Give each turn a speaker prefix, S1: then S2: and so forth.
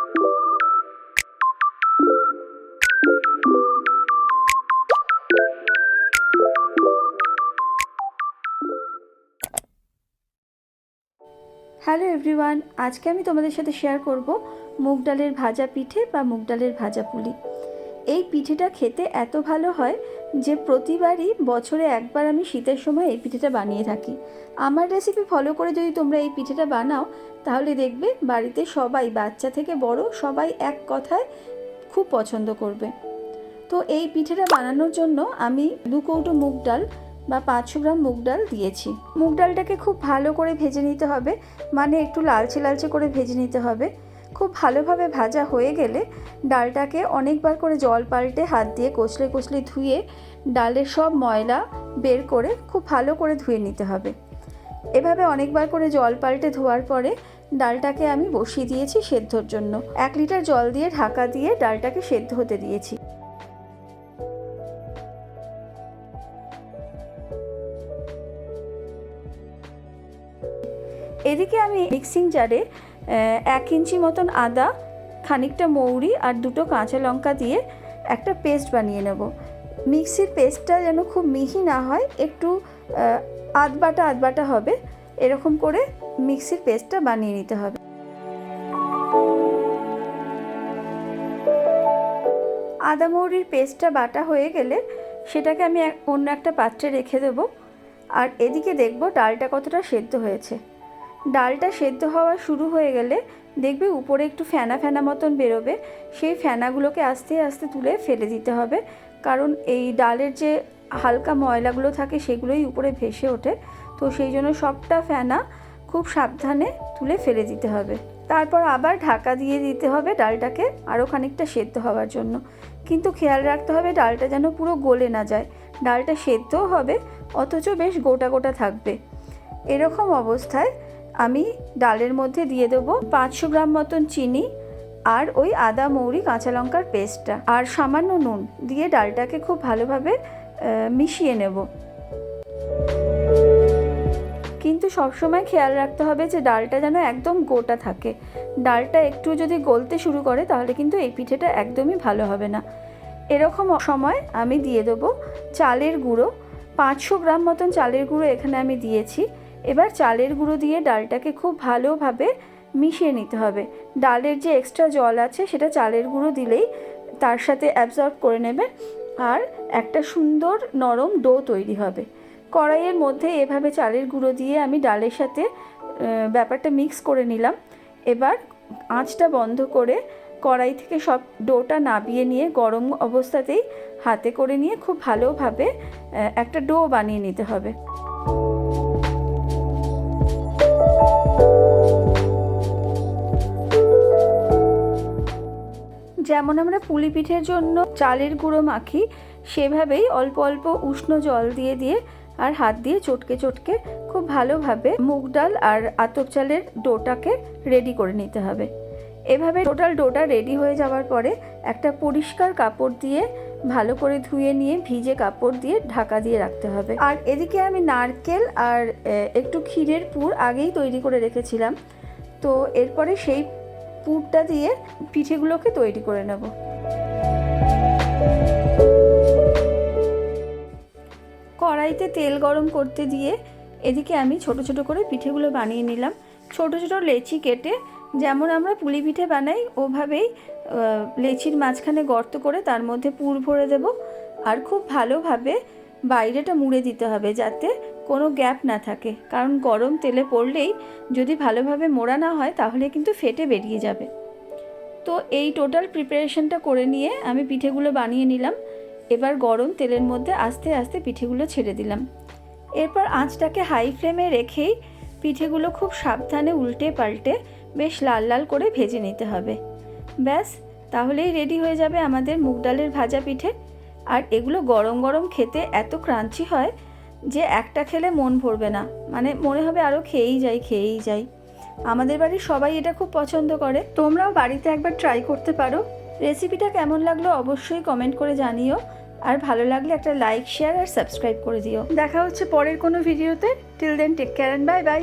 S1: Hello everyone, আজকে আমি তোমাদের সাথে শেয়ার করব মুগ ডালের ভাজা পিঠে বা মুগ ডালের ভাজা পুলি। এই পিঠেটা খেতে এত ভালো হয় যে প্রতিবারই বছরে একবার আমি শীতের সময় এই পিঠেটা বানিয়ে থাকি। আমার রেসিপি ফলো করে যদি তোমরা এই পিঠেটা বানাও তাহলে দেখবে বাড়িতে সবাই, বাচ্চা থেকে বড়, সবাই এক কথায় খুব পছন্দ করবে। তো এই পিঠেটা বানানোর জন্য আমি 2 কৌটো মুগ ডাল বা 500 গ্রাম মুগ ডাল দিয়েছি। মুগ ডালটাকে খুব ভালো করে ভেজে নিতে হবে, মানে একটু লালচে লালচে করে ভেজে নিতে হবে। খুব ভালোভাবে ভাজা হয়ে গেলে ডালটাকে অনেকবার করে জল পাল্টে হাত দিয়ে কষলে কষলে ধুয়ে ডালের সব ময়লা বের করে খুব ভালো করে ধুয়ে নিতে হবে। এভাবে অনেকবার করে জল পাল্টে ধোয়ার পরে ডালটাকে আমি বসিয়ে দিয়েছি সেদ্ধর জন্য। 1 লিটার জল দিয়ে ঢাকা দিয়ে ডালটাকে সেদ্ধ হতে দিয়েছি। এদিকে আমি মিক্সিং জারে 1 ইঞ্চি মতন আদা, খানিকটা মৌরি আর 2টো কাঁচা লঙ্কা দিয়ে একটা পেস্ট বানিয়ে নেব। মিক্সির পেস্টটা যেন খুব মিহি না হয়, একটু আধবাটা হবে, এরকম করে মিক্সির পেস্টটা বানিয়ে নিতে হবে। আদা মৌরির পেস্টটা বাটা হয়ে গেলে সেটাকে আমি অন্য একটা পাত্রে রেখে দেবো। আর এদিকে দেখব ডালটা কতটা সেদ্ধ হয়েছে। ডালটা সেদ্ধ হওয়া শুরু হয়ে গেলে দেখবে উপরে একটু ফেনা ফেনা মতন বেরোবে। সেই ফেনাগুলোকে আস্তে আস্তে তুলে ফেলে দিতে হবে, কারণ এই ডালের যে হালকা ময়লাগুলো থাকে সেগুলোই উপরে ভেসে ওঠে। তো সেই জন্য সবটা ফেনা খুব সাবধানে তুলে ফেলে দিতে হবে। তারপর আবার ঢাকা দিয়ে দিতে হবে ডালটাকে আরও খানিকটা সেদ্ধ হওয়ার জন্য। কিন্তু খেয়াল রাখতে হবে ডালটা যেন পুরো গলে না যায়। ডালটা সেদ্ধও হবে অথচ বেশ গোটা গোটা থাকবে। এরকম অবস্থায় আমি ডালের মধ্যে দিয়ে দেবো 500 গ্রাম মতন চিনি আর ওই আদা মৌরি কাঁচা লঙ্কার পেস্টটা আর সামান্য নুন দিয়ে ডালটাকে খুব ভালোভাবে মিশিয়ে নেব। কিন্তু সবসময় খেয়াল রাখতে হবে যে ডালটা যেন একদম গোটা থাকে। ডালটা একটু যদি গলতে শুরু করে তাহলে কিন্তু এই পিঠেটা একদমই ভালো হবে না। এরকম সময় আমি দিয়ে দেবো চালের গুঁড়ো। 500 গ্রাম মতন চালের গুঁড়ো এখানে আমি দিয়েছি। এবার চালের গুঁড়ো দিয়ে ডালটাকে খুব ভালোভাবে মিশিয়ে নিতে হবে। ডালের যে এক্সট্রা জল আছে সেটা চালের গুঁড়ো দিলেই তার সাথে অ্যাবজর্ব করে নেবে আর একটা সুন্দর নরম ডো তৈরি হবে। কড়াইয়ের মধ্যে এভাবে চালের গুঁড়ো দিয়ে আমি ডালের সাথে ব্যাপারটা মিক্স করে নিলাম। এবার আঁচটা বন্ধ করে কড়াই থেকে সব ডোটা নাবিয়ে নিয়ে গরম অবস্থাতেই হাতে করে নিয়ে খুব ভালোভাবে একটা ডো বানিয়ে নিতে হবে। যেমন আমরা পুলি পিঠের জন্য চালের গুঁড়ো মাখি সেভাবেই অল্প অল্প উষ্ণ জল দিয়ে দিয়ে আর হাত দিয়ে চটকে চটকে খুব ভালোভাবে মুগ ডাল আর আতপ চালের ডোটাকে রেডি করে নিতে হবে। এভাবে টোটাল ডোটা রেডি হয়ে যাওয়ার পরে একটা পরিষ্কার কাপড় দিয়ে ভালো করে ধুয়ে নিয়ে ভিজে কাপড় দিয়ে ঢাকা দিয়ে রাখতে হবে। আর এদিকে আমি নারকেল আর একটু ক্ষীরের পুর আগেই তৈরি করে রেখেছিলাম। তো এরপরে সেই পুরটা দিয়ে পিঠেগুলোকে তৈরি করে নেব। কড়াইতে তেল গরম করতে দিয়ে এদিকে আমি ছোট ছোট করে পিঠেগুলো বানিয়ে নিলাম। ছোট ছোট লেচি কেটে যেমন আমরা পুলি পিঠে বানাই ওভাবেই লেচির মাঝখানে গর্ত করে তার মধ্যে পুর ভরে দেব আর খুব ভালোভাবে বাইরেটা মুড়ে দিতে হবে যাতে কোনো গ্যাপ না থাকে, কারণ গরম তেলে পড়লেই যদি ভালোভাবে মোড়া না হয় তাহলে কিন্তু ফেটে বেরিয়ে যাবে। তো এই টোটাল প্রিপারেশনটা করে নিয়ে আমি পিঠেগুলো বানিয়ে নিলাম। এবার গরম তেলের মধ্যে আস্তে আস্তে পিঠেগুলো ছেড়ে দিলাম। এরপর আঁচটাকে হাই ফ্লেমে রেখেই পিঠেগুলো খুব সাবধানে উল্টে পাল্টে বেশ লাল লাল করে ভেজে নিতে হবে। ব্যাস, তাহলেই রেডি হয়ে যাবে আমাদের মুগ ডালের ভাজা পিঠে। আর এগুলো গরম গরম খেতে এত ক্রাঞ্চি হয় যে একটা খেলে মন ভরবে না, মানে মনে হবে আরও খেয়েই যাই। আমাদের বাড়ির সবাই এটা খুব পছন্দ করে। তোমরাও বাড়িতে একবার ট্রাই করতে পারো। রেসিপিটা কেমন লাগলো অবশ্যই কমেন্ট করে জানিও, আর ভালো লাগলে একটা লাইক, শেয়ার আর সাবস্ক্রাইব করে দিও। দেখা হচ্ছে পরের কোনো ভিডিওতে। Till then take care and bye by.